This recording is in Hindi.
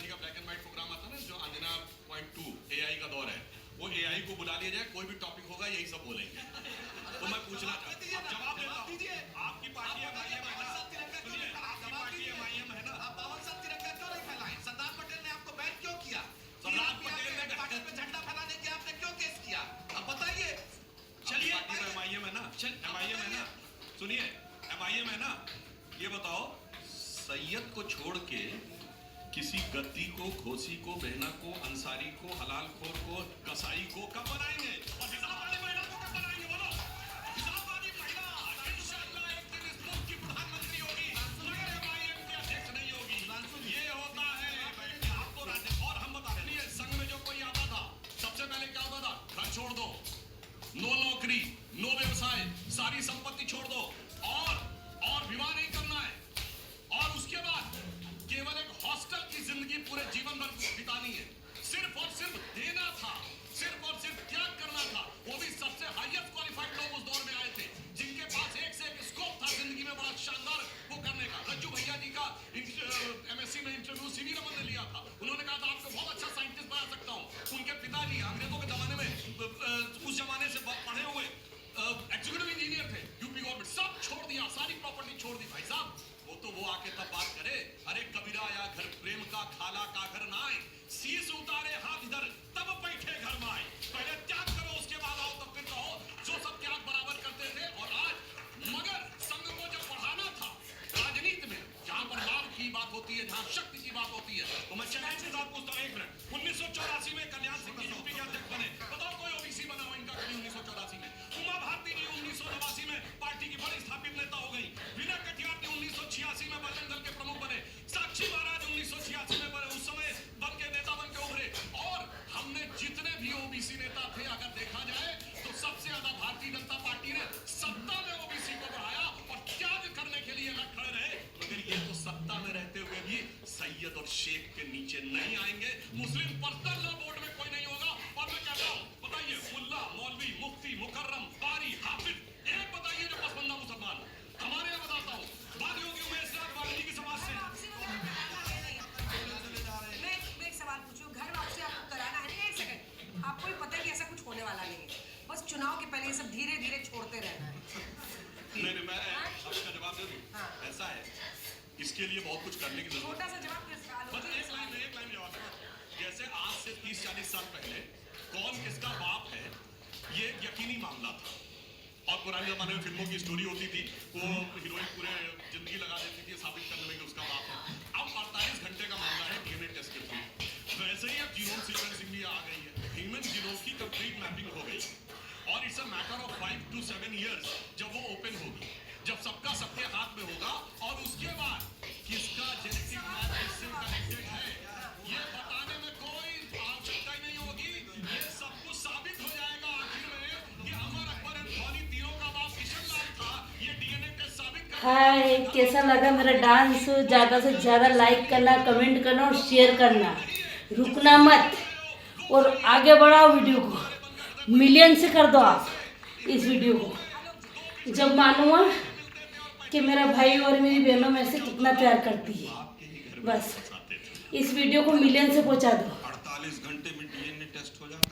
जी का ब्लैक एंड व्हाइट प्रोग्राम आता ना, जो अंजना .2 AI का दौर है, वो AI को बुला लिया जाए, कोई भी टॉपिक होगा यही सब बोलेंगे। तो मैं पूछना चाहता हूं, जवाब देता हूं, आपकी पार्टी MIM है ना, सुनिए, आपकी पार्टी MIM है ना, बावन साल तिरंगा क्यों नहीं फैलाए? सरदार पटेल ने आपको बैन क्यों किया? सरदार पटेल ने कागज पे झंडा फहराने के आपने क्यों केस किया? अब बताइए। चलिए, पार्टी तो MIM है ना, MIM है ना, सुनिए, MIM है ना, ये बताओ, सैयद को छोड़ के किसी गद्दी को, घोसी को, बहना को, अंसारी को, हलाल खोर को, कसाई को कब बनाएंगे? और हिसाब वाली महिला को कब बनाएंगे? बोलो, हिसाब वाली महिला इंशाअल्लाह एक दिन इस मुल्क की प्रधानमंत्री होगी, मगर MIM की अध्यक्ष नहीं होगी। ये होता है, आपको राज्य। और हम बता रहे हैं, संघ में जो कोई आता था, सबसे पहले क्या होता था? घर छोड़ दो, नो नौकरी, नो व्यवसाय, सारी संपत्ति छोड़ दो, और विवाह नहीं करना है, और उसके बाद केवल एक हॉस्टल की जिंदगी पूरे जीवन भर बितानी है। सिर्फ और सिर्फ देना था, सिर्फ और सिर्फ त्याग करना था। वो भी सबसे हाईएस्ट क्वालिफाइड लोग उस दौर में आए थे, जिनके पास एक से एक स्कोप था जिंदगी में बड़ा शानदार वो करने का। रज्जू भैया जी का MSc में इंटरव्यू CV रमन ने लिया था। उन्होंने कहा था आपको बहुत अच्छा साइंटिस्ट बना सकता हूँ। उनके पिताजी अंग्रेजों के जमाने में उस जमाने से पढ़े हुए एग्जीक्यूटिव इंजीनियर थे, यूपी गवर्नमेंट। सब छोड़ दिया, सारी प्रॉपर्टी छोड़ दी। भाई साहब, वो आके तब बात करे, अरे कबीरा आया घर प्रेम का, खाला का घर ना आए, शीश उतारे हाथ इधर, तब बैठे घर में आए। पहले त्याग करो, उसके बाद आओ, तब फिर कहो। जो सब त्याग बराबर करते थे। और आज मगर संघ को जब बढ़ाना था राजनीति में, जहां पर लाभ की बात होती है, जहां शक्ति की बात होती है, तो मैं चैलेंज के साथ पूछता हूं, 1 मिनट, 1984 में कल्याण सिंह जी यूपी के अध्यक्ष बने, बताओ कोई OBC बना हो इनका कभी 1984 में? उमा भारती जी 1989 में पार्टी की बड़ी स्थापित नेता हो गई। विनय कटियार जी 1986 में बजरंग दल के प्रमुख बने। साक्षी महाराज 1986 में बने, उस समय नेता बन के उभरे। और हमने जितने भी OBC नेता थे, अगर देखा जाए तो सबसे ज्यादा भारतीय जनता पार्टी ने सत्ता में OBC को बढ़ाया और त्याग करने के लिए लड़ खड़े रहे। मगर ये तो सत्ता में रहते हुए भी सैयद और शेख के नीचे नहीं आएंगे। मुस्लिम पर्सनल लॉ बोर्ड में कोई नहीं होगा। और मैं कहता हूं, बताइए, मुल्ला, मौलवी, मुफ्ती, मुकर्रम, कारी, हाफिज, एक बताइए जो पसंदा मुसलमान हो। हमारे यहाँ बताता हूँ, बात होगी उमेश राज वाल्मीकि समाज से। मैं एक सवाल पूछूं, घर वापसी आपको कराना है? एक सेकंड, आपको भी पता है कि ऐसा कुछ होने वाला नहीं है, बस चुनाव के पहले ये सब धीरे धीरे छोड़ते रहना है। नहीं, मैं आपका जवाब दे दूं। ऐसा है, इसके लिए बहुत कुछ करने की जरूरत है। छोटा सा जवाब किस सवाल बस एक लाइन जवाब है। जैसे आज से 30-40 साल पहले कौन किसका बाप है, ये यकीनी मामला था। और पुराने जमाने में फिल्मों की स्टोरी होती थी, वो हीरोइन पूरे जिंदगी लगा देती थी साबित करने में कि उसका बाप है। अब 48 घंटे का मामला है DNA टेस्ट के थ्रू। वैसे ही अब जीनोम सीक्वेंसिंग भी आ गई है, ह्यूमन जीनोम की कंप्लीट मैपिंग हो गई। और it's a matter of 5 to 7 years जब वो ओपन होगी, जब सबका सबके हाथ में होगा, और उसके बाद किसका जेनेटिक मैप किससे कनेक्टेड है ये बताने में कोई आवश्यकता ही नहीं होगी। ये सब कुछ साबित हो जाएगा आखिर में कि अमर, अकबर एंड धौनी तीनों का बाप किशनलाल था। ये DNA टेस्ट साबित कर। हाय, कैसा लगा मेरा डांस? ज़्यादा से ज़्यादा लाइक करना, कमेंट करना और शेयर करना, रुकना मत, और आगे बढ़ाओ वीडियो को, मिलियन से कर दो आप इस वीडियो को। जब मानूंगा कि मेरा भाई और मेरी बहनों में से कितना प्यार करती है, बस इस वीडियो को मिलियन से पहुंचा दो। 48 घंटे में